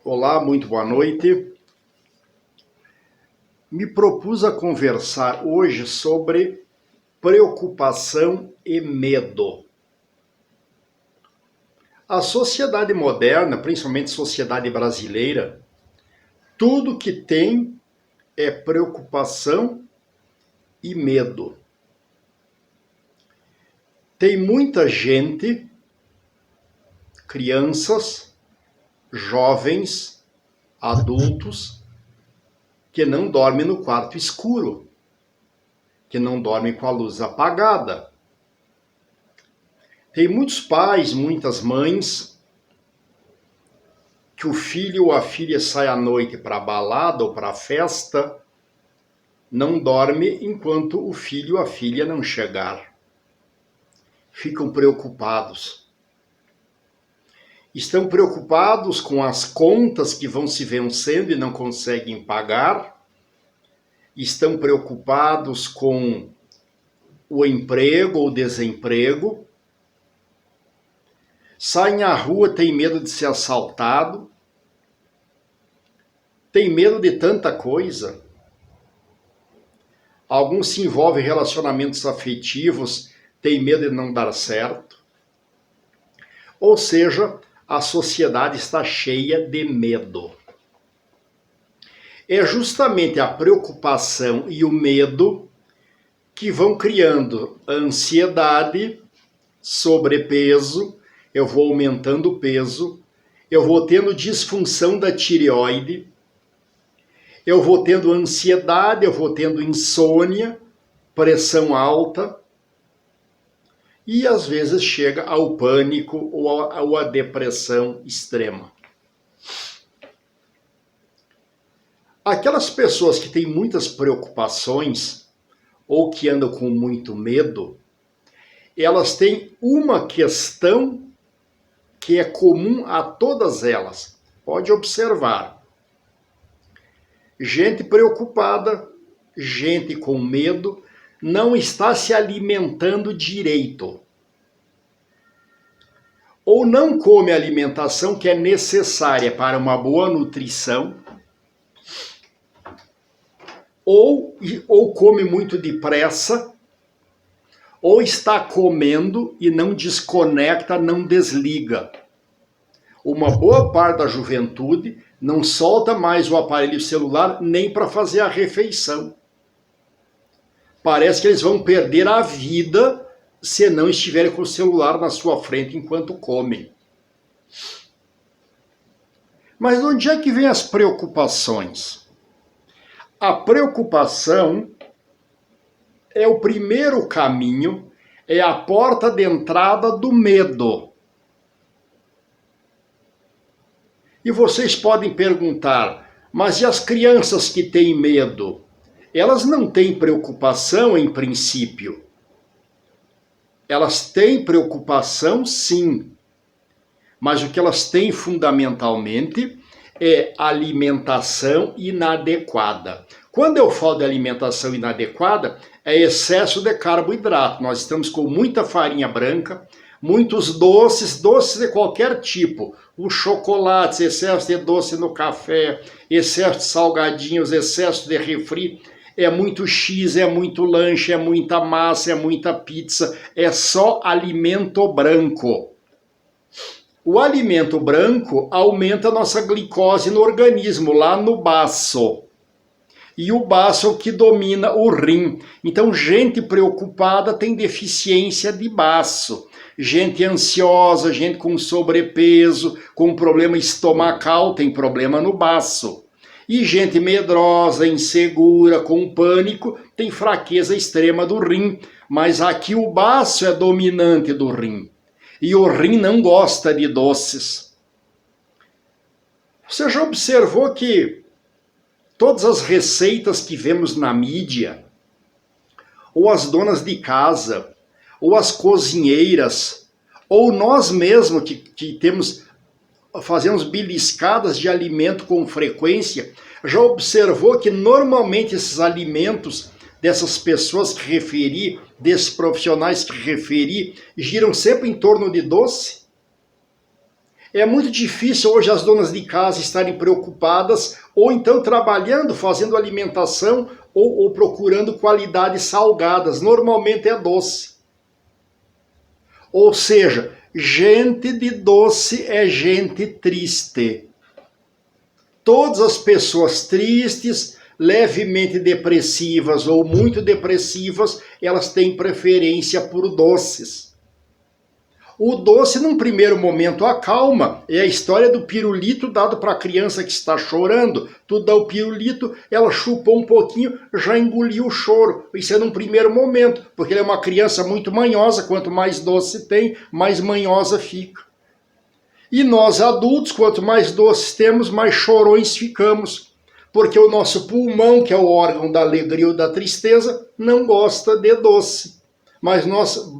Olá, muito boa noite. Me propus a conversar hoje sobre preocupação e medo. A sociedade moderna, principalmente a sociedade brasileira, tudo que tem é preocupação e medo. Tem muita gente, crianças, jovens, adultos, que não dormem no quarto escuro, que não dormem com a luz apagada. Tem muitos pais, muitas mães, que o filho ou a filha sai à noite para a balada ou para a festa, não dorme enquanto o filho ou a filha não chegar. Ficam preocupados. Estão preocupados com as contas que vão se vencendo e não conseguem pagar. Estão preocupados com o emprego ou desemprego. Saem à rua, tem medo de ser assaltado. Tem medo de tanta coisa. Alguns se envolvem em relacionamentos afetivos, tem medo de não dar certo. Ou seja, a sociedade está cheia de medo. É justamente a preocupação e o medo que vão criando ansiedade, sobrepeso, eu vou aumentando o peso, eu vou tendo disfunção da tireoide, eu vou tendo ansiedade, eu vou tendo insônia, pressão alta, e às vezes chega ao pânico ou à depressão extrema. Aquelas pessoas que têm muitas preocupações ou que andam com muito medo, elas têm uma questão que é comum a todas elas. Pode observar. Gente preocupada, gente com medo, não está se alimentando direito. Ou não come a alimentação que é necessária para uma boa nutrição, ou come muito depressa, ou está comendo e não desconecta, não desliga. Uma boa parte da juventude não solta mais o aparelho celular nem para fazer a refeição. Parece que eles vão perder a vida se não estiverem com o celular na sua frente enquanto comem. Mas de onde é que vem as preocupações? A preocupação é o primeiro caminho, é a porta de entrada do medo. E vocês podem perguntar, mas e as crianças que têm medo? Elas não têm preocupação em princípio. Elas têm preocupação, sim. Mas o que elas têm fundamentalmente é alimentação inadequada. Quando eu falo de alimentação inadequada, é excesso de carboidrato. Nós estamos com muita farinha branca, muitos doces de qualquer tipo. Os chocolates, excesso de doce no café, excesso de salgadinhos, excesso de refri. É muito X, é muito lanche, é muita massa, é muita pizza. É só alimento branco. O alimento branco aumenta a nossa glicose no organismo, lá no baço. E o baço é o que domina o rim. Então, gente preocupada tem deficiência de baço. Gente ansiosa, gente com sobrepeso, com problema estomacal, tem problema no baço. E gente medrosa, insegura, com pânico, tem fraqueza extrema do rim. Mas aqui o baço é dominante do rim. E o rim não gosta de doces. Você já observou que todas as receitas que vemos na mídia, ou as donas de casa, ou as cozinheiras, ou nós mesmos que fazemos beliscadas de alimento com frequência, já observou que normalmente esses alimentos dessas pessoas que referi, desses profissionais que referi, giram sempre em torno de doce? É muito difícil hoje as donas de casa estarem preocupadas, ou então trabalhando, fazendo alimentação, ou procurando qualidades salgadas. Normalmente é doce. Ou seja, gente de doce é gente triste. Todas as pessoas tristes, levemente depressivas ou muito depressivas, elas têm preferência por doces. O doce, num primeiro momento, acalma. É a história do pirulito dado para a criança que está chorando. Tu dá o pirulito, ela chupou um pouquinho, já engoliu o choro. Isso é num primeiro momento, porque ela é uma criança muito manhosa. Quanto mais doce tem, mais manhosa fica. E nós adultos, quanto mais doces temos, mais chorões ficamos. Porque o nosso pulmão, que é o órgão da alegria ou da tristeza, não gosta de doce. Mas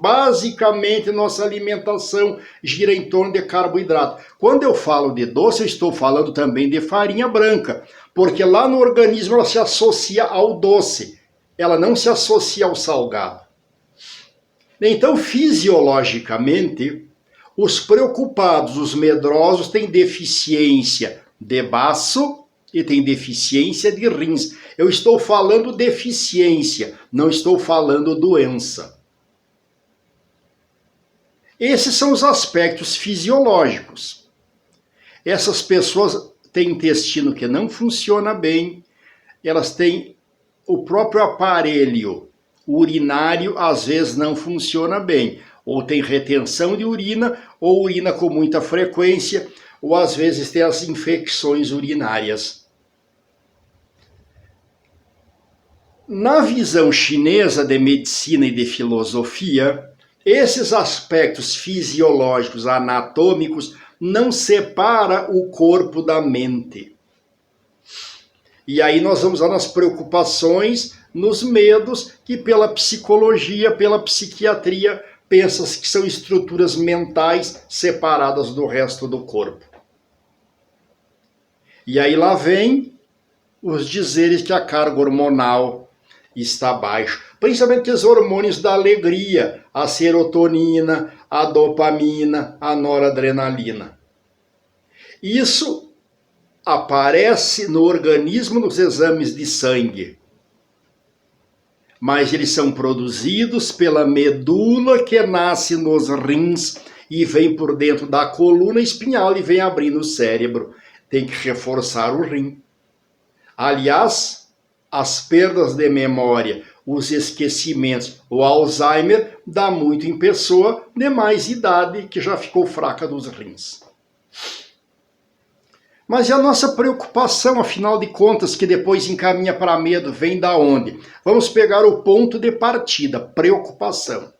basicamente, nossa alimentação gira em torno de carboidrato. Quando eu falo de doce, eu estou falando também de farinha branca, porque lá no organismo ela se associa ao doce, ela não se associa ao salgado. Então, fisiologicamente, os preocupados, os medrosos, têm deficiência de baço e têm deficiência de rins. Eu estou falando deficiência, não estou falando doença. Esses são os aspectos fisiológicos. Essas pessoas têm intestino que não funciona bem, elas têm o próprio aparelho urinário, às vezes não funciona bem, ou tem retenção de urina, ou urina com muita frequência, ou às vezes tem as infecções urinárias. Na visão chinesa de medicina e de filosofia, esses aspectos fisiológicos, anatômicos, não separa o corpo da mente. E aí nós vamos lá nas preocupações, nos medos, que pela psicologia, pela psiquiatria, pensa que são estruturas mentais separadas do resto do corpo. E aí lá vem os dizeres que a carga hormonal está baixa, principalmente os hormônios da alegria, a serotonina, a dopamina, a noradrenalina. Isso aparece no organismo nos exames de sangue, mas eles são produzidos pela medula que nasce nos rins e vem por dentro da coluna espinhal e vem abrindo o cérebro. Tem que reforçar o rim. Aliás, as perdas de memória, os esquecimentos, o Alzheimer dá muito em pessoa de mais idade que já ficou fraca dos rins. Mas e a nossa preocupação, afinal de contas, que depois encaminha para medo, vem da onde? Vamos pegar o ponto de partida, preocupação.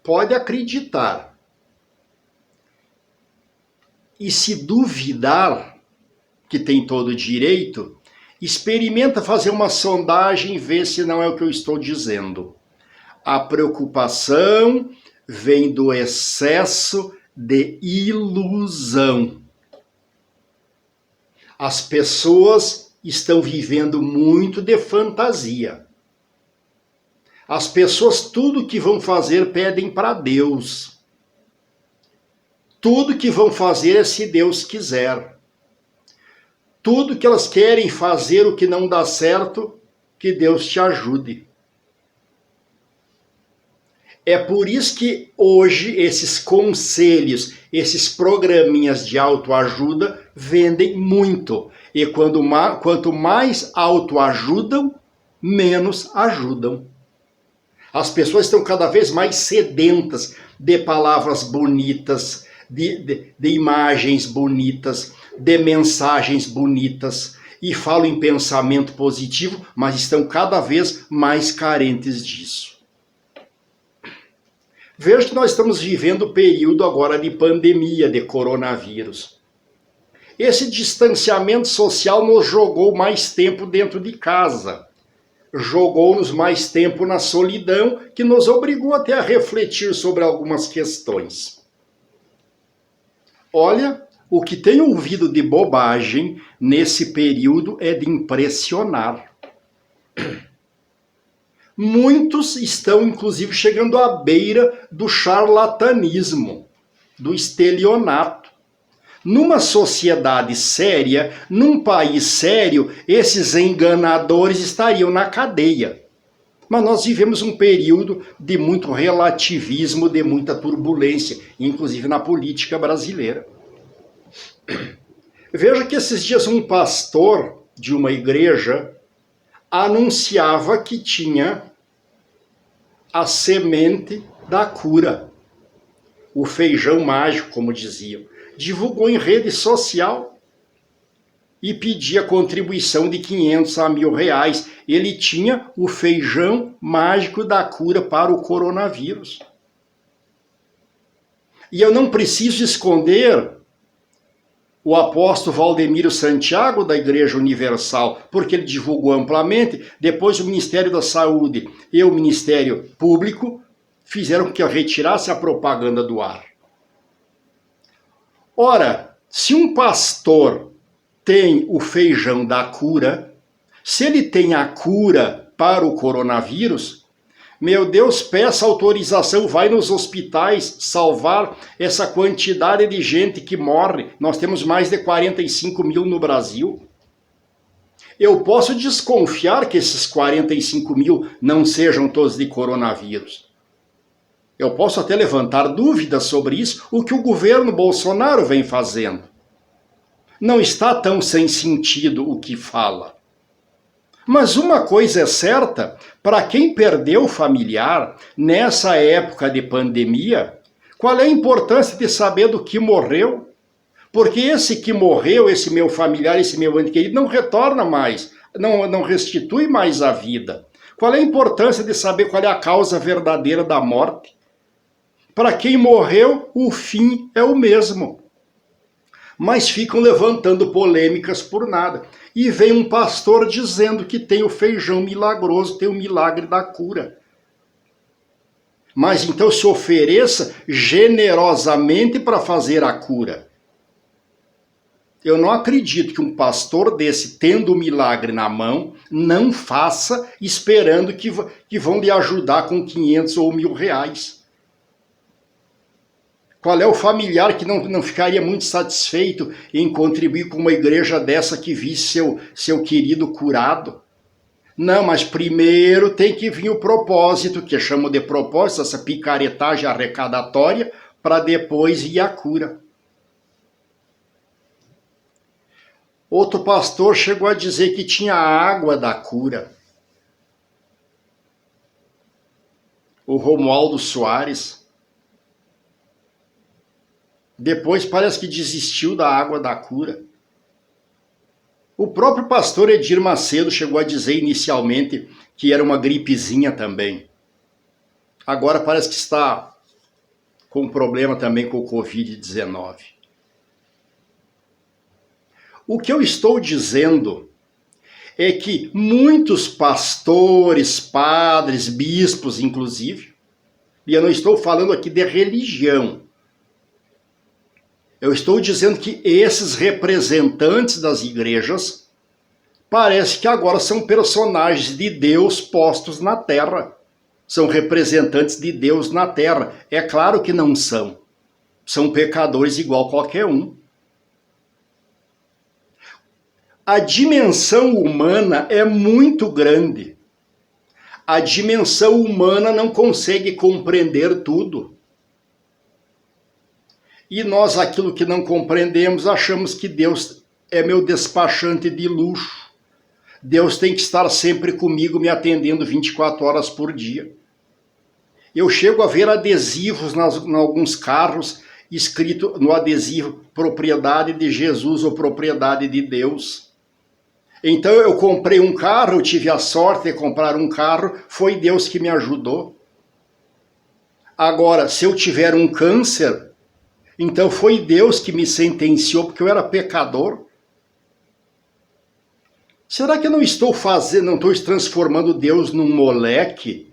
Pode acreditar. E se duvidar, que tem todo o direito, experimenta fazer uma sondagem e ver se não é o que eu estou dizendo. A preocupação vem do excesso de ilusão. As pessoas estão vivendo muito de fantasia. As pessoas, tudo que vão fazer, pedem para Deus. Tudo que vão fazer é se Deus quiser. Tudo que elas querem fazer, o que não dá certo, que Deus te ajude. É por isso que hoje esses conselhos, esses programinhas de autoajuda vendem muito. E quanto mais autoajudam, menos ajudam. As pessoas estão cada vez mais sedentas de palavras bonitas, de imagens bonitas, de mensagens bonitas. E falam em pensamento positivo, mas estão cada vez mais carentes disso. Veja que nós estamos vivendo o período agora de pandemia, de coronavírus. Esse distanciamento social nos jogou mais tempo dentro de casa. Jogou-nos mais tempo na solidão, que nos obrigou até a refletir sobre algumas questões. Olha, o que tenho ouvido de bobagem nesse período é de impressionar. Muitos estão, inclusive, chegando à beira do charlatanismo. do estelionato. Numa sociedade séria, num país sério, esses enganadores estariam na cadeia. Mas nós vivemos um período de muito relativismo, de muita turbulência, inclusive na política brasileira. Veja que esses dias um pastor de uma igreja anunciava que tinha a semente da cura, o feijão mágico, como diziam. Divulgou em rede social e pedia contribuição de 500 a R$1.000. Ele tinha o feijão mágico da cura para o coronavírus. E eu não preciso esconder o apóstolo Valdemiro Santiago da Igreja Universal, porque ele divulgou amplamente. Depois o Ministério da Saúde e o Ministério Público fizeram com que eu retirasse a propaganda do ar. Ora, se um pastor tem o feijão da cura, se ele tem a cura para o coronavírus, meu Deus, peça autorização, vai nos hospitais salvar essa quantidade de gente que morre. Nós temos mais de 45 mil no Brasil. Eu posso desconfiar que esses 45 mil não sejam todos de coronavírus. Eu posso até levantar dúvidas sobre isso, o que o governo Bolsonaro vem fazendo. Não está tão sem sentido o que fala. Mas uma coisa é certa, para quem perdeu o familiar nessa época de pandemia, qual é a importância de saber do que morreu? Porque esse que morreu, esse meu familiar, esse meu ente querido, não retorna mais, não restitui mais a vida. Qual é a importância de saber qual é a causa verdadeira da morte? Para quem morreu, o fim é o mesmo. Mas ficam levantando polêmicas por nada. E vem um pastor dizendo que tem o feijão milagroso, tem o milagre da cura. Mas então se ofereça generosamente para fazer a cura. Eu não acredito que um pastor desse, tendo o milagre na mão, não faça esperando que vão lhe ajudar com 500 ou R$1.000. Qual é o familiar que não ficaria muito satisfeito em contribuir com uma igreja dessa que visse seu querido curado? Não, mas primeiro tem que vir o propósito, que chamam de propósito, essa picaretagem arrecadatória, para depois ir a cura. Outro pastor chegou a dizer que tinha a água da cura. O Romualdo Soares. Depois parece que desistiu da água da cura. O próprio pastor Edir Macedo chegou a dizer inicialmente que era uma gripezinha também. Agora parece que está com problema também com o Covid-19. O que eu estou dizendo é que muitos pastores, padres, bispos inclusive, e eu não estou falando aqui de religião, eu estou dizendo que esses representantes das igrejas parece que agora são personagens de Deus postos na terra. São representantes de Deus na terra. É claro que não são. São pecadores igual qualquer um. A dimensão humana é muito grande. A dimensão humana não consegue compreender tudo. E nós, aquilo que não compreendemos, achamos que Deus é meu despachante de luxo. Deus tem que estar sempre comigo, me atendendo 24 horas por dia. Eu chego a ver adesivos em alguns carros, escrito no adesivo, propriedade de Jesus ou propriedade de Deus. Então eu comprei um carro, eu tive a sorte de comprar um carro, foi Deus que me ajudou. Agora, se eu tiver um câncer, então foi Deus que me sentenciou porque eu era pecador. Será que eu não estou transformando Deus num moleque?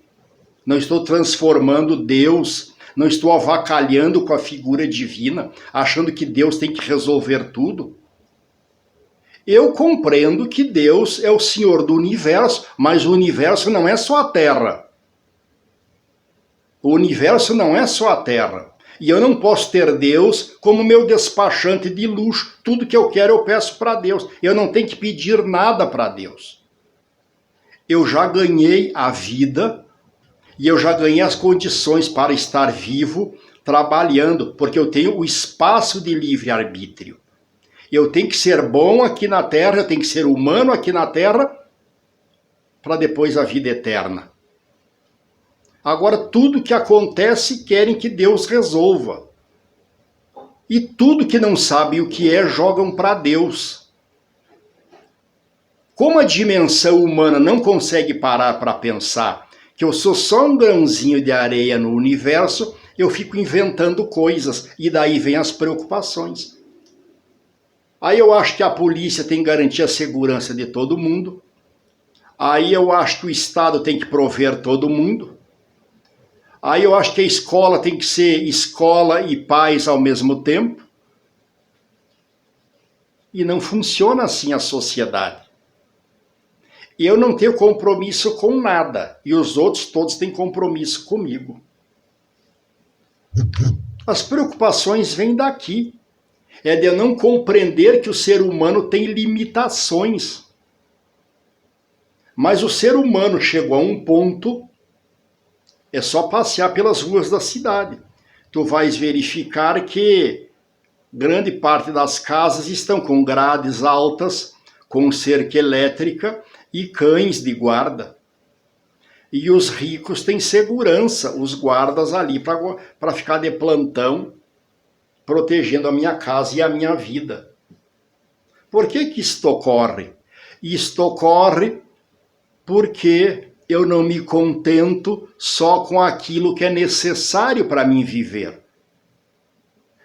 Não estou transformando Deus, não estou avacalhando com a figura divina, achando que Deus tem que resolver tudo? Eu compreendo que Deus é o Senhor do universo, mas o universo não é só a Terra. O universo não é só a Terra. E eu não posso ter Deus como meu despachante de luxo. Tudo que eu quero eu peço para Deus. Eu não tenho que pedir nada para Deus. Eu já ganhei a vida e eu já ganhei as condições para estar vivo, trabalhando, porque eu tenho o espaço de livre-arbítrio. Eu tenho que ser bom aqui na Terra, eu tenho que ser humano aqui na Terra, para depois a vida eterna. Agora, tudo que acontece, querem que Deus resolva. E tudo que não sabem o que é, jogam para Deus. Como a dimensão humana não consegue parar para pensar que eu sou só um grãozinho de areia no universo, eu fico inventando coisas, e daí vem as preocupações. Aí eu acho que a polícia tem que garantir a segurança de todo mundo. Aí eu acho que o Estado tem que prover todo mundo. Aí eu acho que a escola tem que ser escola e paz ao mesmo tempo. E não funciona assim a sociedade. Eu não tenho compromisso com nada. E os outros todos têm compromisso comigo. As preocupações vêm daqui. É de eu não compreender que o ser humano tem limitações. Mas o ser humano chegou a um ponto, é só passear pelas ruas da cidade. Tu vais verificar que grande parte das casas estão com grades altas, com cerca elétrica e cães de guarda. E os ricos têm segurança, os guardas ali para ficar de plantão, protegendo a minha casa e a minha vida. Por que isto ocorre? Isto ocorre porque eu não me contento só com aquilo que é necessário para mim viver.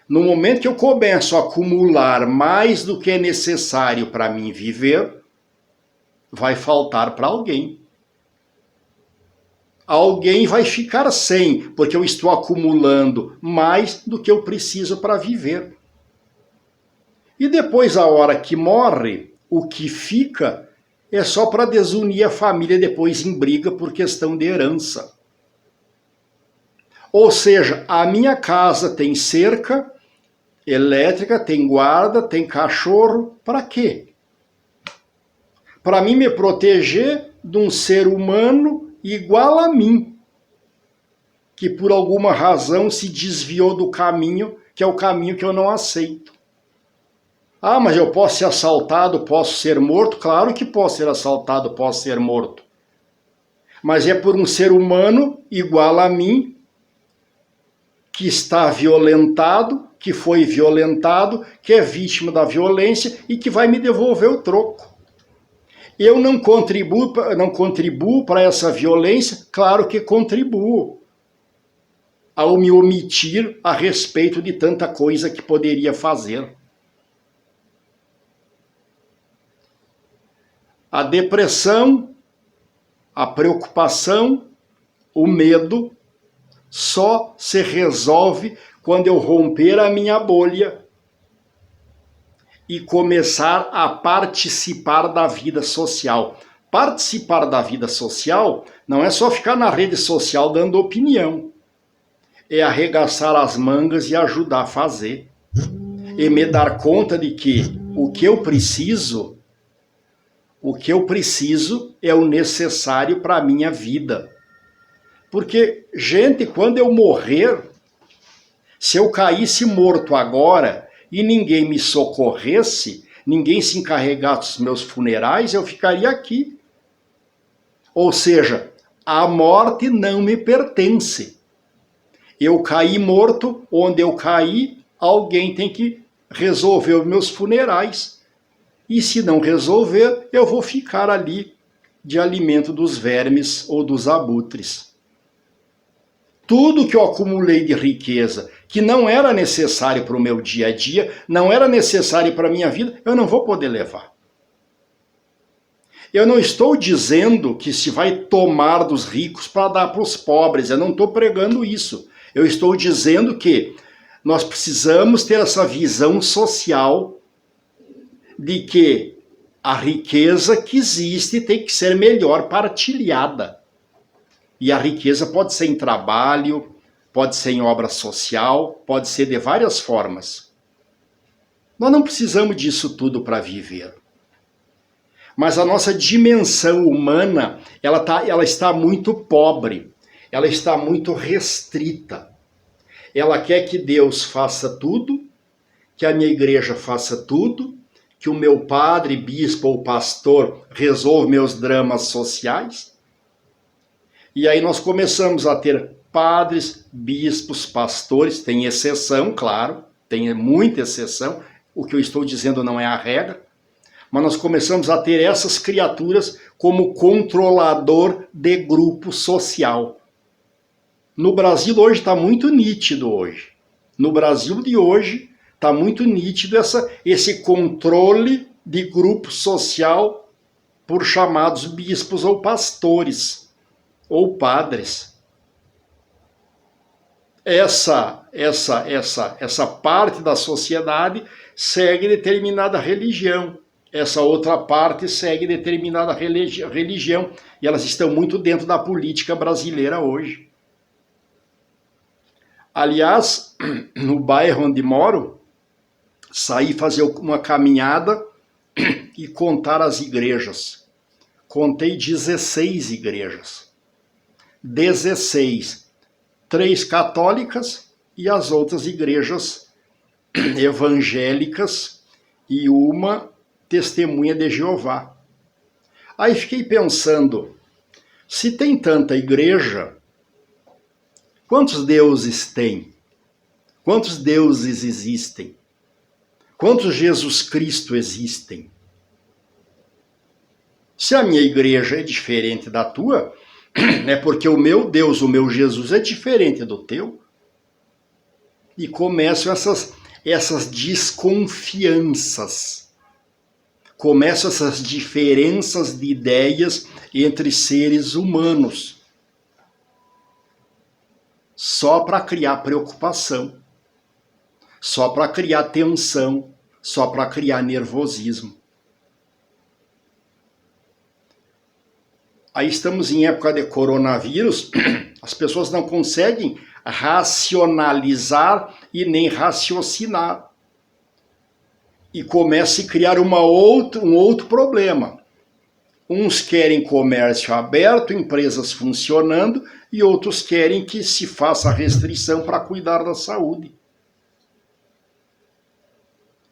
No momento que eu começo a acumular mais do que é necessário para mim viver, vai faltar para alguém. Alguém vai ficar sem, porque eu estou acumulando mais do que eu preciso para viver. E depois, a hora que morre, o que fica é só para desunir a família depois em briga por questão de herança. Ou seja, a minha casa tem cerca elétrica, tem guarda, tem cachorro, para quê? Para mim me proteger de um ser humano igual a mim, que por alguma razão se desviou do caminho, que é o caminho que eu não aceito. Ah, mas eu posso ser assaltado, posso ser morto? Claro que posso ser assaltado, posso ser morto. Mas é por um ser humano igual a mim, que está violentado, que foi violentado, que é vítima da violência e que vai me devolver o troco. Eu não contribuo para essa violência? Claro que contribuo. Ao me omitir a respeito de tanta coisa que poderia fazer. A depressão, a preocupação, o medo só se resolve quando eu romper a minha bolha e começar a participar da vida social. Participar da vida social não é só ficar na rede social dando opinião. É arregaçar as mangas e ajudar a fazer. E me dar conta de que o que eu preciso é o necessário para a minha vida. Porque, gente, quando eu morrer, se eu caísse morto agora e ninguém me socorresse, ninguém se encarregasse dos meus funerais, eu ficaria aqui. Ou seja, a morte não me pertence. Eu caí morto, onde eu caí, alguém tem que resolver os meus funerais. E se não resolver, eu vou ficar ali de alimento dos vermes ou dos abutres. Tudo que eu acumulei de riqueza, que não era necessário para o meu dia a dia, não era necessário para a minha vida, eu não vou poder levar. Eu não estou dizendo que se vai tomar dos ricos para dar para os pobres, eu não estou pregando isso. Eu estou dizendo que nós precisamos ter essa visão social de que a riqueza que existe tem que ser melhor partilhada. E a riqueza pode ser em trabalho, pode ser em obra social, pode ser de várias formas. Nós não precisamos disso tudo para viver. Mas a nossa dimensão humana, ela está muito pobre, ela está muito restrita. Ela quer que Deus faça tudo, que a minha igreja faça tudo, que o meu padre, bispo ou pastor resolva meus dramas sociais. E aí nós começamos a ter padres, bispos, pastores, tem exceção, claro, tem muita exceção, o que eu estou dizendo não é a regra, mas nós começamos a ter essas criaturas como controlador de grupo social. No Brasil hoje está muito nítido hoje. No Brasil de hoje está muito nítido esse controle de grupo social por chamados bispos ou pastores ou padres. Essa parte da sociedade segue determinada religião. Essa outra parte segue determinada religião. E elas estão muito dentro da política brasileira hoje. Aliás, no bairro onde moro, saí fazer uma caminhada e contar as igrejas. Contei 16 igrejas. 16. 3 católicas e as outras igrejas evangélicas e uma testemunha de Jeová. Aí fiquei pensando, se tem tanta igreja, quantos deuses tem? Quantos deuses existem? Quantos Jesus Cristo existem? Se a minha igreja é diferente da tua, é porque o meu Deus, o meu Jesus é diferente do teu. E começam essas desconfianças. Começam essas diferenças de ideias entre seres humanos. Só para criar preocupação. Só para criar tensão. Só para criar nervosismo. Aí estamos em época de coronavírus, as pessoas não conseguem racionalizar e nem raciocinar. E começa a criar um outro problema. Uns querem comércio aberto, empresas funcionando, e outros querem que se faça restrição para cuidar da saúde.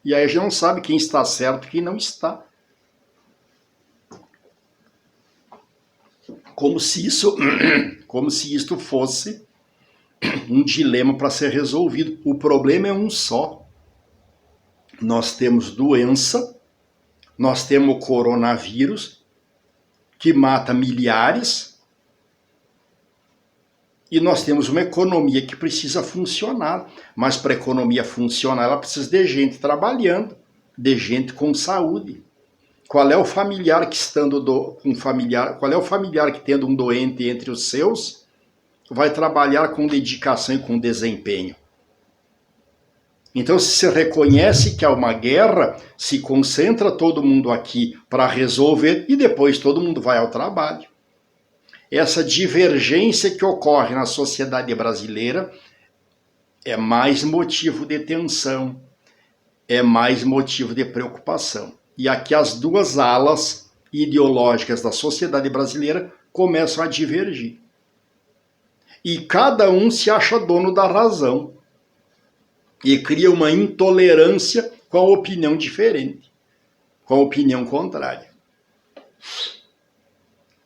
E aí a gente não sabe quem está certo e quem não está. Como se isto fosse um dilema para ser resolvido. O problema é um só. Nós temos doença, nós temos o coronavírus, que mata milhares, e nós temos uma economia que precisa funcionar. Mas para a economia funcionar, ela precisa de gente trabalhando, de gente com saúde. Qual é o familiar que qual é o familiar que tendo um doente entre os seus vai trabalhar com dedicação e com desempenho? Então, se se reconhece que há uma guerra, se concentra todo mundo aqui para resolver e depois todo mundo vai ao trabalho. Essa divergência que ocorre na sociedade brasileira é mais motivo de tensão, é mais motivo de preocupação. E aqui as duas alas ideológicas da sociedade brasileira começam a divergir. E cada um se acha dono da razão. E cria uma intolerância com a opinião diferente, com a opinião contrária.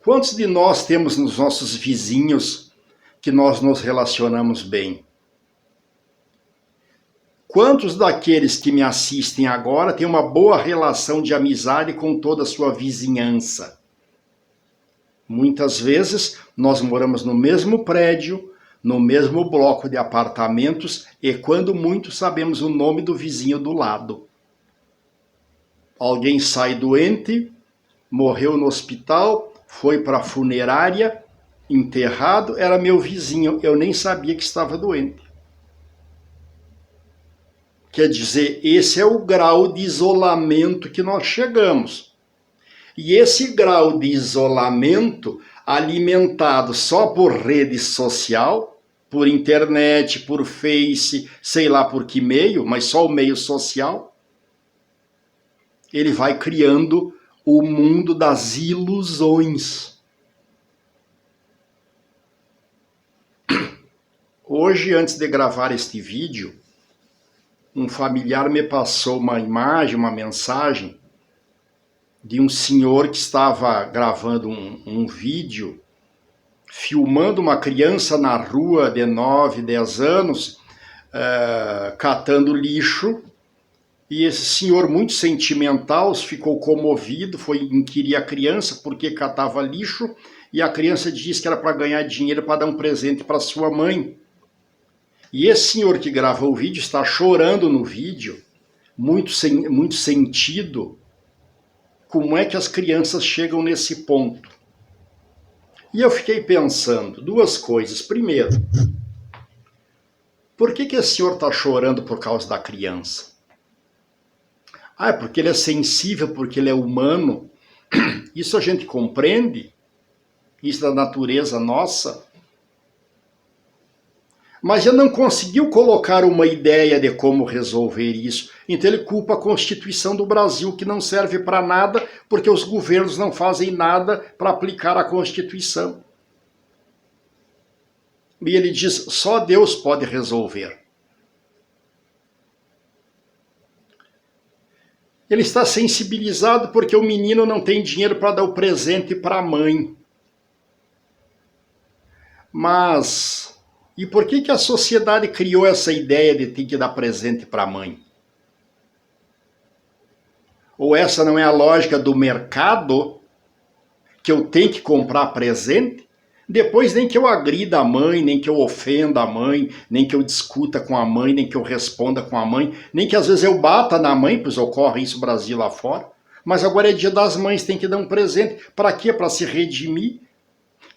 Quantos de nós temos nos nossos vizinhos que nós nos relacionamos bem? Quantos daqueles que me assistem agora têm uma boa relação de amizade com toda a sua vizinhança? Muitas vezes nós moramos no mesmo prédio, no mesmo bloco de apartamentos e quando muito sabemos o nome do vizinho do lado. Alguém sai doente, morreu no hospital, foi para a funerária, enterrado, era meu vizinho, eu nem sabia que estava doente. Quer dizer, esse é o grau de isolamento que nós chegamos. E esse grau de isolamento, alimentado só por rede social, por internet, por Face, sei lá por que meio, mas só o meio social, ele vai criando o mundo das ilusões. Hoje, antes de gravar este vídeo, um familiar me passou uma imagem, uma mensagem de um senhor que estava gravando um vídeo, filmando uma criança na rua de 9, 10 anos, catando lixo, e esse senhor muito sentimental ficou comovido, foi inquirir a criança porque catava lixo, e a criança disse que era para ganhar dinheiro para dar um presente para sua mãe. E esse senhor que gravou o vídeo está chorando no vídeo, muito sentido. Como é que as crianças chegam nesse ponto? E eu fiquei pensando duas coisas. Primeiro, por que esse senhor está chorando por causa da criança? Ah, é porque ele é sensível, porque ele é humano. Isso a gente compreende? Isso da natureza nossa? Mas ele não conseguiu colocar uma ideia de como resolver isso. Então ele culpa a Constituição do Brasil, que não serve para nada, porque os governos não fazem nada para aplicar a Constituição. E ele diz, só Deus pode resolver. Ele está sensibilizado porque o menino não tem dinheiro para dar o presente para a mãe. Mas... e por que a sociedade criou essa ideia de ter que dar presente para a mãe? Ou essa não é a lógica do mercado, que eu tenho que comprar presente? Depois nem que eu agrida a mãe, nem que eu ofenda a mãe, nem que eu discuta com a mãe, nem que eu responda com a mãe, nem que às vezes eu bata na mãe, pois ocorre isso no Brasil lá fora. Mas agora é dia das mães, tem que dar um presente. Para quê? Para se redimir?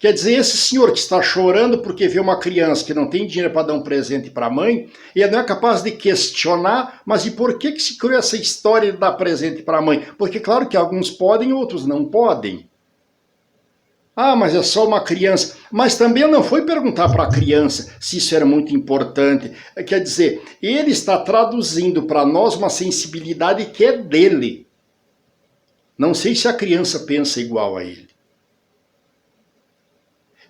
Quer dizer, esse senhor que está chorando porque vê uma criança que não tem dinheiro para dar um presente para a mãe, ele não é capaz de questionar, mas e por que se criou essa história de dar presente para a mãe? Porque claro que alguns podem, outros não podem. Ah, mas é só uma criança. Mas também não foi perguntar para a criança se isso era muito importante. Quer dizer, ele está traduzindo para nós uma sensibilidade que é dele. Não sei se a criança pensa igual a ele.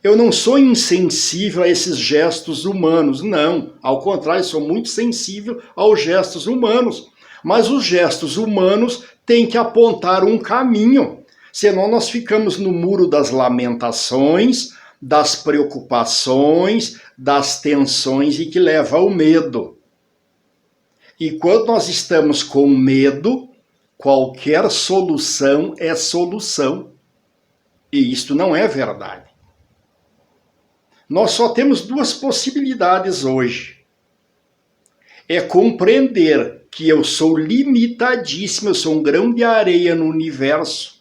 Eu não sou insensível a esses gestos humanos, não. Ao contrário, sou muito sensível aos gestos humanos. Mas os gestos humanos têm que apontar um caminho. Senão nós ficamos no muro das lamentações, das preocupações, das tensões e que leva ao medo. E quando nós estamos com medo, qualquer solução é solução. E isto não é verdade. Nós só temos duas possibilidades hoje. É compreender que eu sou limitadíssimo, eu sou um grão de areia no universo.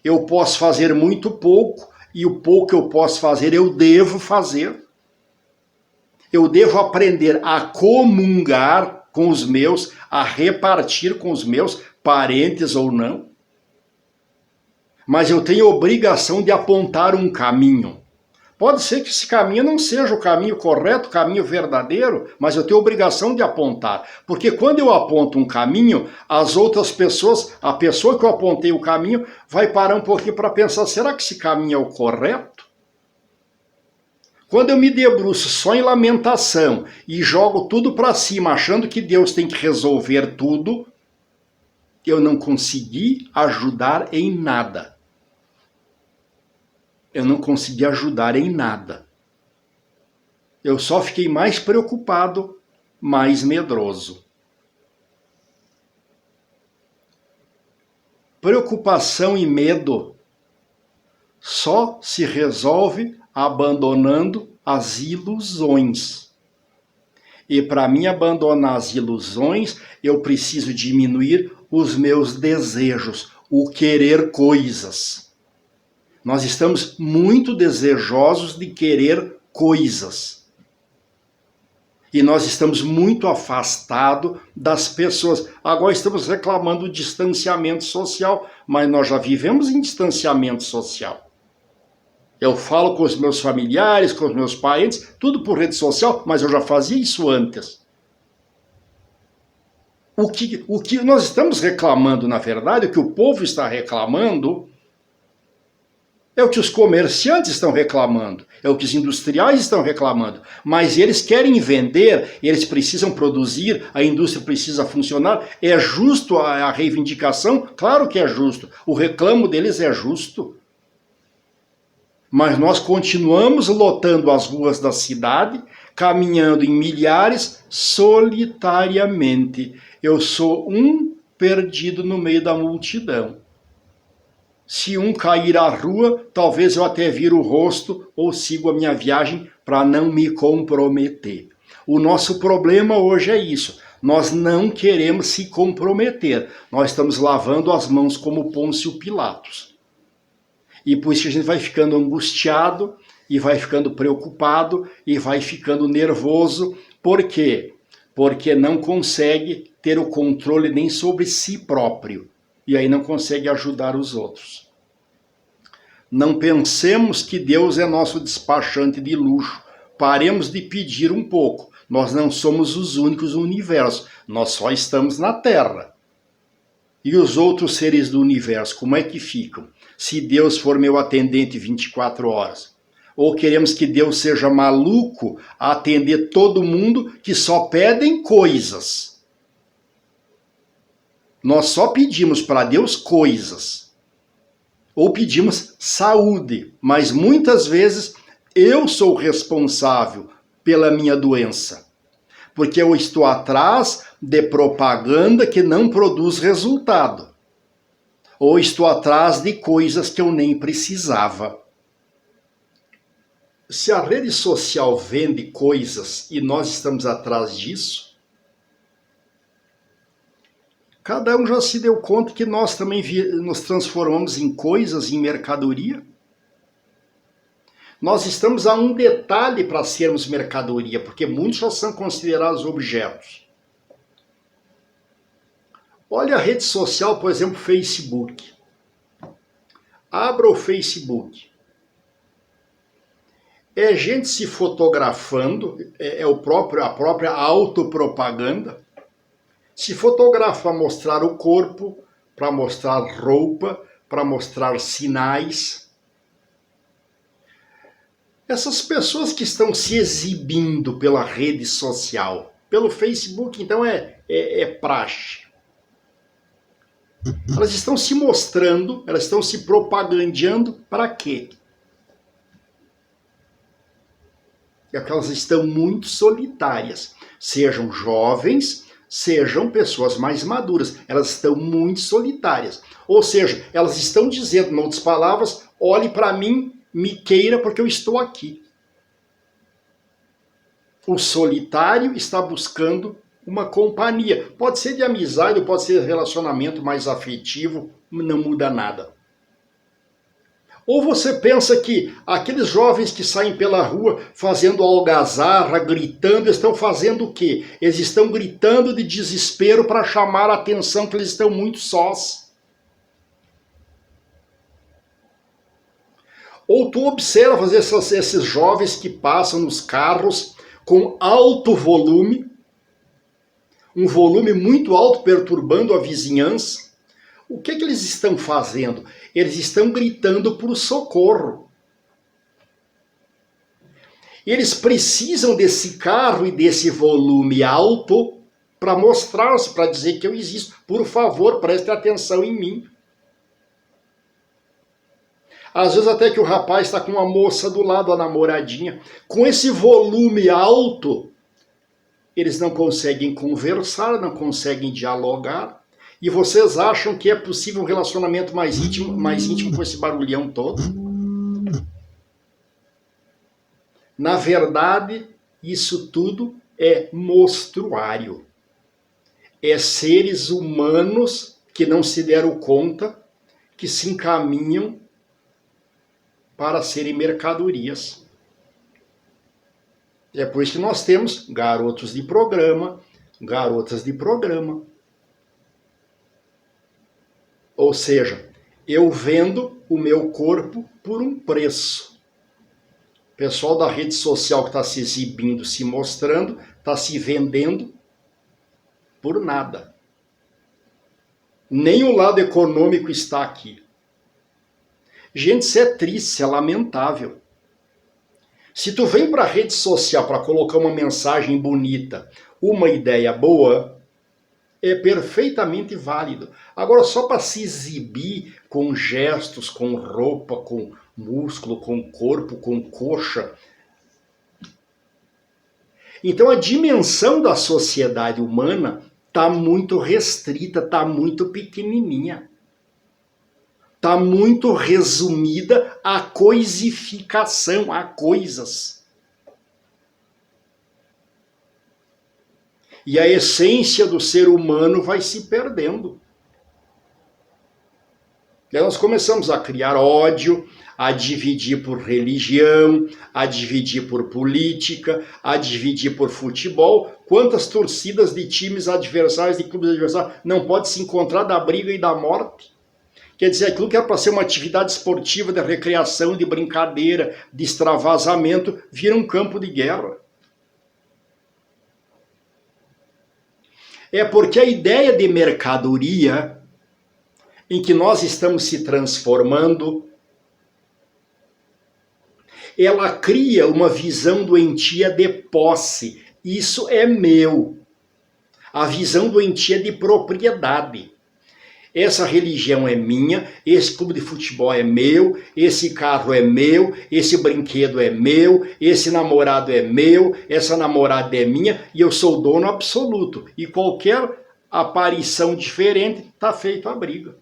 Eu posso fazer muito pouco, e o pouco que eu posso fazer, eu devo fazer. Eu devo aprender a comungar com os meus, a repartir com os meus, parentes ou não. Mas eu tenho obrigação de apontar um caminho. Pode ser que esse caminho não seja o caminho correto, o caminho verdadeiro, mas eu tenho obrigação de apontar. Porque quando eu aponto um caminho, as outras pessoas, a pessoa que eu apontei o caminho, vai parar um pouquinho para pensar, será que esse caminho é o correto? Quando eu me debruço só em lamentação e jogo tudo para cima, achando que Deus tem que resolver tudo, eu não consegui ajudar em nada. Eu não consegui ajudar em nada. Eu só fiquei mais preocupado, mais medroso. Preocupação e medo só se resolve abandonando as ilusões. E para mim abandonar as ilusões, eu preciso diminuir os meus desejos, o querer coisas. Nós estamos muito desejosos de querer coisas. E nós estamos muito afastados das pessoas. Agora estamos reclamando do distanciamento social, mas nós já vivemos em distanciamento social. Eu falo com os meus familiares, com os meus parentes, tudo por rede social, mas eu já fazia isso antes. O que nós estamos reclamando, na verdade, o que o povo está reclamando, é o que os comerciantes estão reclamando, é o que os industriais estão reclamando, mas eles querem vender, eles precisam produzir, a indústria precisa funcionar. É justo a reivindicação? Claro que é justo, o reclamo deles é justo. Mas nós continuamos lotando as ruas da cidade, caminhando em milhares solitariamente. Eu sou um perdido no meio da multidão. Se um cair à rua, talvez eu até vire o rosto ou sigo a minha viagem para não me comprometer. O nosso problema hoje é isso. Nós não queremos se comprometer. Nós estamos lavando as mãos como Pôncio Pilatos. E por isso que a gente vai ficando angustiado, e vai ficando preocupado, e vai ficando nervoso. Por quê? Porque não consegue ter o controle nem sobre si próprio. E aí não consegue ajudar os outros. Não pensemos que Deus é nosso despachante de luxo. Paremos de pedir um pouco. Nós não somos os únicos no universo. Nós só estamos na Terra. E os outros seres do universo, como é que ficam? Se Deus for meu atendente 24 horas. Ou queremos que Deus seja maluco a atender todo mundo que só pedem coisas. Nós só pedimos para Deus coisas. Ou pedimos saúde. Mas muitas vezes eu sou responsável pela minha doença. Porque eu estou atrás de propaganda que não produz resultado. Ou estou atrás de coisas que eu nem precisava. Se a rede social vende coisas e nós estamos atrás disso, cada um já se deu conta que nós também nos transformamos em coisas, em mercadoria. Nós estamos a um detalhe para sermos mercadoria, porque muitos já são considerados objetos. Olha a rede social, por exemplo, Facebook. Abra o Facebook. É gente se fotografando, é a própria autopropaganda. Se fotografa para mostrar o corpo, para mostrar roupa, para mostrar sinais. Essas pessoas que estão se exibindo pela rede social, pelo Facebook, então é praxe. Elas estão se mostrando, elas estão se propagandeando para quê? Porque elas estão muito solitárias. Sejam jovens, sejam pessoas mais maduras. Elas estão muito solitárias. Ou seja, elas estão dizendo, em outras palavras, olhe para mim, me queira porque eu estou aqui. O solitário está buscando uma companhia. Pode ser de amizade, pode ser de relacionamento mais afetivo, não muda nada. Ou você pensa que aqueles jovens que saem pela rua fazendo algazarra, gritando, estão fazendo o quê? Eles estão gritando de desespero para chamar a atenção que eles estão muito sós. Ou tu observas esses jovens que passam nos carros com alto volume, um volume muito alto perturbando a vizinhança. O que eles estão fazendo? Eles estão gritando por socorro. Eles precisam desse carro e desse volume alto para mostrar-se, para dizer que eu existo. Por favor, preste atenção em mim. Às vezes até que o rapaz está com uma moça do lado, a namoradinha. Com esse volume alto, eles não conseguem conversar, não conseguem dialogar. E vocês acham que é possível um relacionamento mais íntimo com esse barulhão todo? Na verdade, isso tudo é mostruário. É seres humanos que não se deram conta, que se encaminham para serem mercadorias. É por isso que nós temos garotos de programa, garotas de programa. Ou seja, eu vendo o meu corpo por um preço. pessoal da rede social que está se exibindo, se mostrando, está se vendendo por nada. Nem o lado econômico está aqui. Gente, isso é triste, isso é lamentável. Se tu vem para a rede social para colocar uma mensagem bonita, uma ideia boa, é perfeitamente válido. Agora, só para se exibir com gestos, com roupa, com músculo, com corpo, com coxa. Então, a dimensão da sociedade humana está muito restrita, está muito pequenininha. Está muito resumida à coisificação, a coisas. E a essência do ser humano vai se perdendo. E aí nós começamos a criar ódio, a dividir por religião, a dividir por política, a dividir por futebol. Quantas torcidas de times adversários, de clubes adversários, não pode se encontrar da briga e da morte? Quer dizer, aquilo que era para ser uma atividade esportiva, de recreação, de brincadeira, de extravasamento, vira um campo de guerra. É porque a ideia de mercadoria em que nós estamos se transformando, ela cria uma visão doentia de posse. Isso é meu. A visão doentia de propriedade. Essa religião é minha, esse clube de futebol é meu, esse carro é meu, esse brinquedo é meu, esse namorado é meu, essa namorada é minha e eu sou dono absoluto. E qualquer aparição diferente está feito a briga.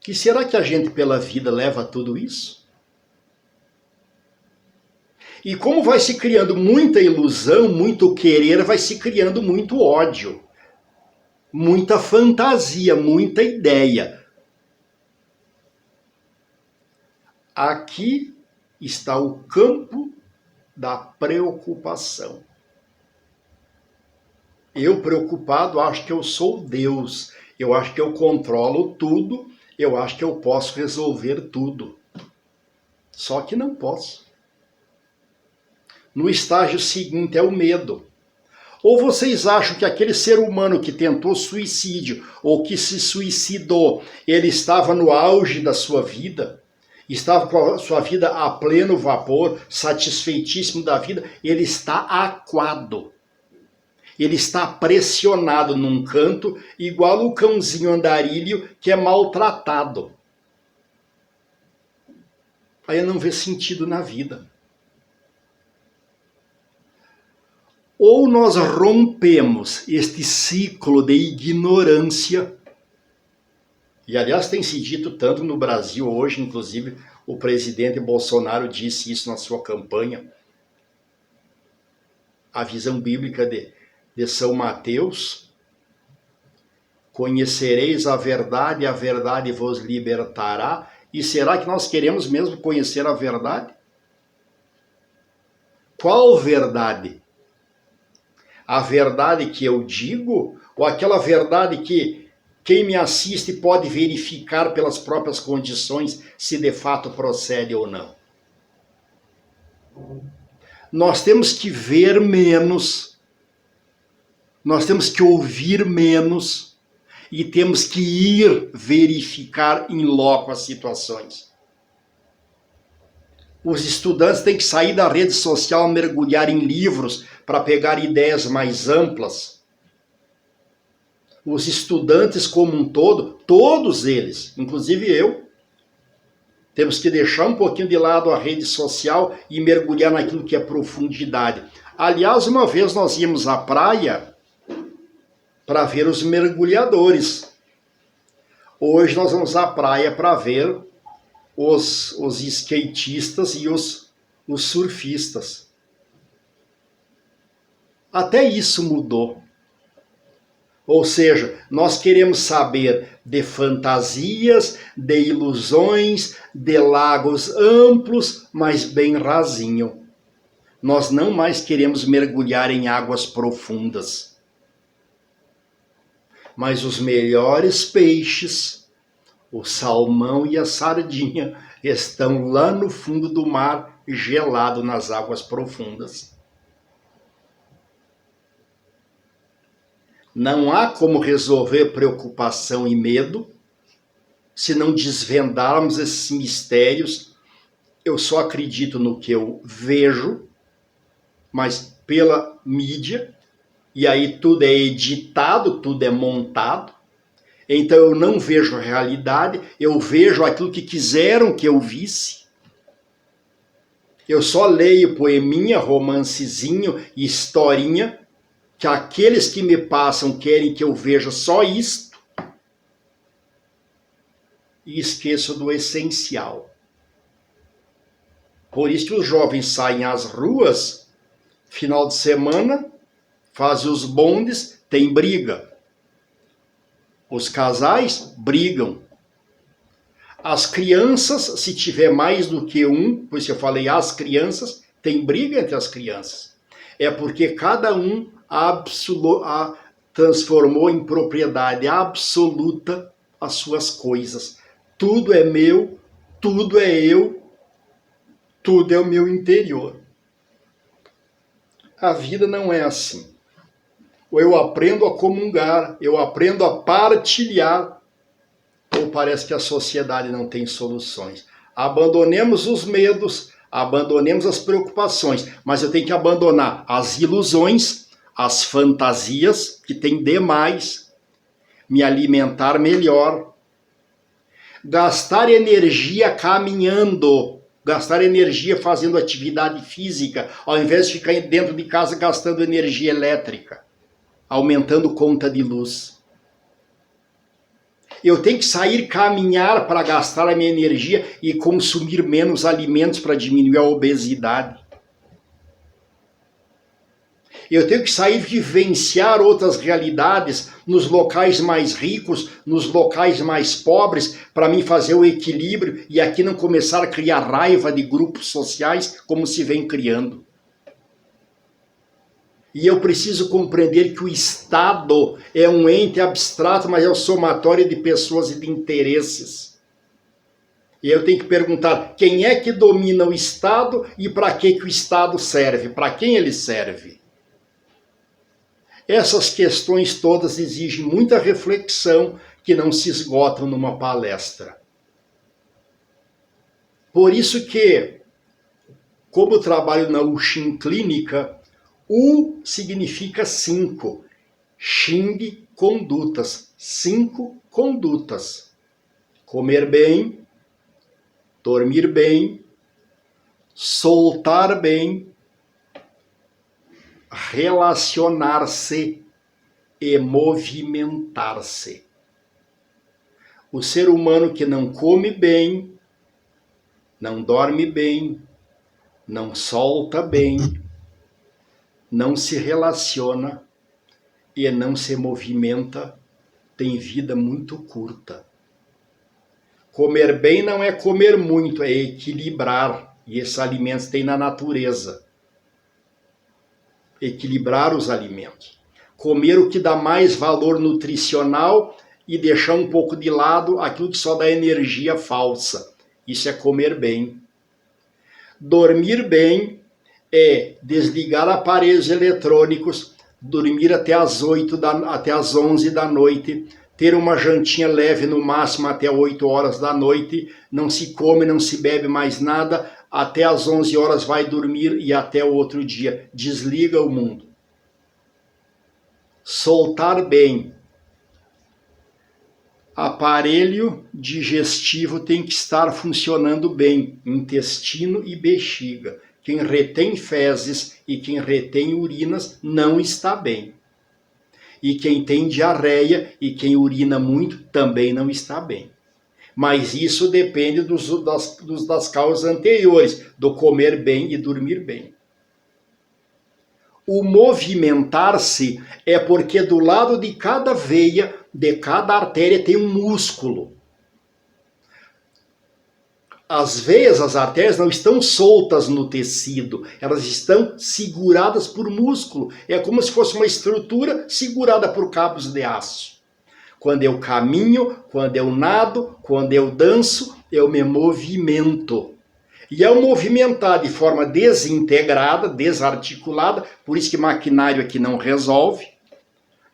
Que será que a gente pela vida leva tudo isso? E como vai se criando muita ilusão, muito querer, vai se criando muito ódio. Muita fantasia, muita ideia. Aqui está o campo da preocupação. Eu preocupado acho que eu sou Deus, eu acho que eu controlo tudo, eu acho que eu posso resolver tudo. Só que não posso. No estágio seguinte é o medo. Ou vocês acham que aquele ser humano que tentou suicídio ou que se suicidou, ele estava no auge da sua vida? Estava com a sua vida a pleno vapor, satisfeitíssimo da vida? Ele está aquado. Ele está pressionado num canto, igual o cãozinho andarilho que é maltratado. Aí não vê sentido na vida. Ou nós rompemos este ciclo de ignorância, e aliás tem se dito tanto no Brasil hoje, inclusive o presidente Bolsonaro disse isso na sua campanha, a visão bíblica de São Mateus, conhecereis a verdade vos libertará. E será que nós queremos mesmo conhecer a verdade? Qual verdade? A verdade que eu digo, ou aquela verdade que quem me assiste pode verificar pelas próprias condições se de fato procede ou não? Nós temos que ver menos, nós temos que ouvir menos e temos que ir verificar em loco as situações. Os estudantes têm que sair da rede social, mergulhar em livros para pegar ideias mais amplas. Os estudantes como um todo, todos eles, inclusive eu, temos que deixar um pouquinho de lado a rede social e mergulhar naquilo que é profundidade. Aliás, uma vez nós íamos à praia para ver os mergulhadores. Hoje nós vamos à praia para ver os skatistas e os surfistas. Até isso mudou. Ou seja, nós queremos saber de fantasias, de ilusões, de lagos amplos, mas bem rasinho. Nós não mais queremos mergulhar em águas profundas. Mas os melhores peixes, o salmão e a sardinha, estão lá no fundo do mar, gelado nas águas profundas. Não há como resolver preocupação e medo se não desvendarmos esses mistérios. Eu só acredito no que eu vejo, mas pela mídia, e aí tudo é editado, tudo é montado. Então eu não vejo a realidade, eu vejo aquilo que quiseram que eu visse. Eu só leio poeminha, romancezinho e historinha, que aqueles que me passam querem que eu veja só isto, e esqueço do essencial. Por isso que os jovens saem às ruas, final de semana, fazem os bondes, tem briga. Os casais brigam. As crianças, se tiver mais do que um, por isso eu falei as crianças, tem briga entre as crianças. É porque cada um transformou em propriedade absoluta as suas coisas. Tudo é meu, tudo é eu, tudo é o meu interior. A vida não é assim. Ou eu aprendo a comungar, eu aprendo a partilhar, ou parece que a sociedade não tem soluções. Abandonemos os medos, abandonemos as preocupações, mas eu tenho que abandonar as ilusões, as fantasias, que tem demais, me alimentar melhor, gastar energia caminhando, gastar energia fazendo atividade física, ao invés de ficar dentro de casa gastando energia elétrica, aumentando conta de luz. Eu tenho que sair caminhar para gastar a minha energia e consumir menos alimentos para diminuir a obesidade. Eu tenho que sair vivenciar outras realidades nos locais mais ricos, nos locais mais pobres, para mim fazer o equilíbrio e aqui não começar a criar raiva de grupos sociais como se vem criando. E eu preciso compreender que o Estado é um ente abstrato, mas é o somatório de pessoas e de interesses. E eu tenho que perguntar, quem é que domina o Estado e para que o Estado serve? Para quem ele serve? Essas questões todas exigem muita reflexão que não se esgotam numa palestra. Por isso que, como eu trabalho na Uxin Clínica, U significa 5, Xing, condutas, 5 condutas. Comer bem, dormir bem, soltar bem, relacionar-se e movimentar-se. O ser humano que não come bem, não dorme bem, não solta bem, não se relaciona e não se movimenta, tem vida muito curta. Comer bem não é comer muito, é equilibrar. E esses alimentos tem na natureza. Equilibrar os alimentos. Comer o que dá mais valor nutricional e deixar um pouco de lado aquilo que só dá energia falsa. Isso é comer bem. Dormir bem é desligar aparelhos eletrônicos, dormir até às 11 da noite, ter uma jantinha leve no máximo até 8 horas da noite, não se come, não se bebe mais nada, até às 11 horas vai dormir e até o outro dia. Desliga o mundo. Soltar bem. Aparelho digestivo tem que estar funcionando bem, intestino e bexiga. Quem retém fezes e quem retém urinas não está bem. E quem tem diarreia e quem urina muito também não está bem. Mas isso depende das causas anteriores, do comer bem e dormir bem. O movimentar-se é porque do lado de cada veia, de cada artéria tem um músculo. As veias, as artérias não estão soltas no tecido, elas estão seguradas por músculo. É como se fosse uma estrutura segurada por cabos de aço. Quando eu caminho, quando eu nado, quando eu danço, eu me movimento. E ao movimentar de forma desintegrada, desarticulada, por isso que maquinário aqui não resolve,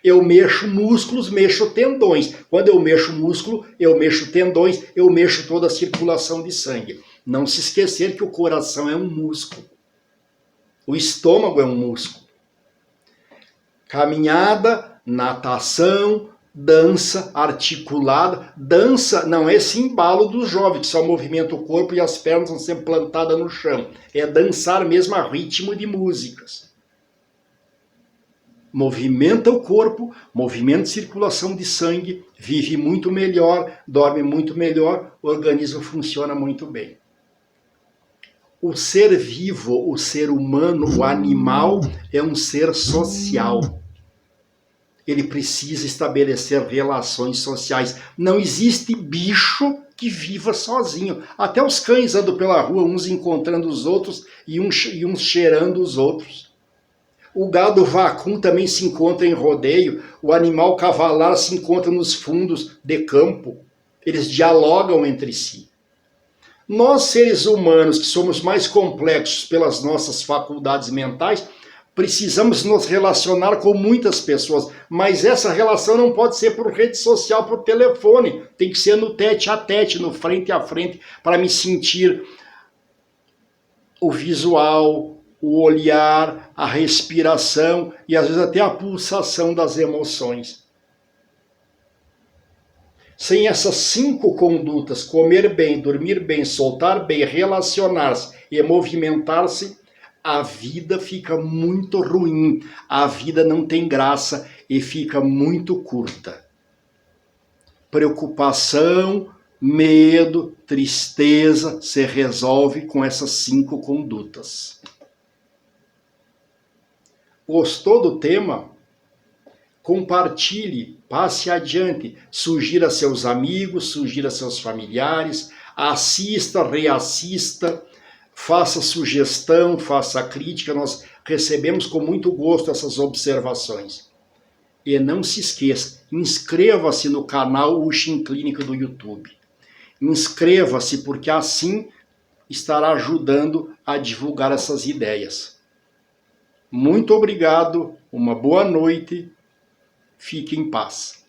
eu mexo músculos, mexo tendões. Quando eu mexo músculo, eu mexo tendões, eu mexo toda a circulação de sangue. Não se esquecer que o coração é um músculo. O estômago é um músculo. Caminhada, natação, dança articulada. Dança não é esse embalo dos jovens, que só movimenta o corpo e as pernas estão sempre plantadas no chão. É dançar mesmo a ritmo de músicas. Movimenta o corpo, movimenta a circulação de sangue, vive muito melhor, dorme muito melhor, o organismo funciona muito bem. O ser vivo, o ser humano, o animal, é um ser social. Ele precisa estabelecer relações sociais. Não existe bicho que viva sozinho. Até os cães andam pela rua, uns encontrando os outros e uns cheirando os outros. O gado vacum também se encontra em rodeio. O animal cavalar se encontra nos fundos de campo. Eles dialogam entre si. Nós, seres humanos, que somos mais complexos pelas nossas faculdades mentais, precisamos nos relacionar com muitas pessoas, mas essa relação não pode ser por rede social, por telefone, tem que ser no tete a tete, no frente a frente, para me sentir o visual, o olhar, a respiração e às vezes até a pulsação das emoções. Sem essas 5 condutas, comer bem, dormir bem, soltar bem, relacionar-se e movimentar-se, a vida fica muito ruim, a vida não tem graça e fica muito curta. Preocupação, medo, tristeza se resolve com essas 5 condutas. Gostou do tema? Compartilhe, passe adiante, sugira a seus amigos, sugira a seus familiares, assista, reassista, faça sugestão, faça crítica, nós recebemos com muito gosto essas observações. E não se esqueça, inscreva-se no canal Uxin Clínica do YouTube. Inscreva-se, porque assim estará ajudando a divulgar essas ideias. Muito obrigado, uma boa noite, fique em paz.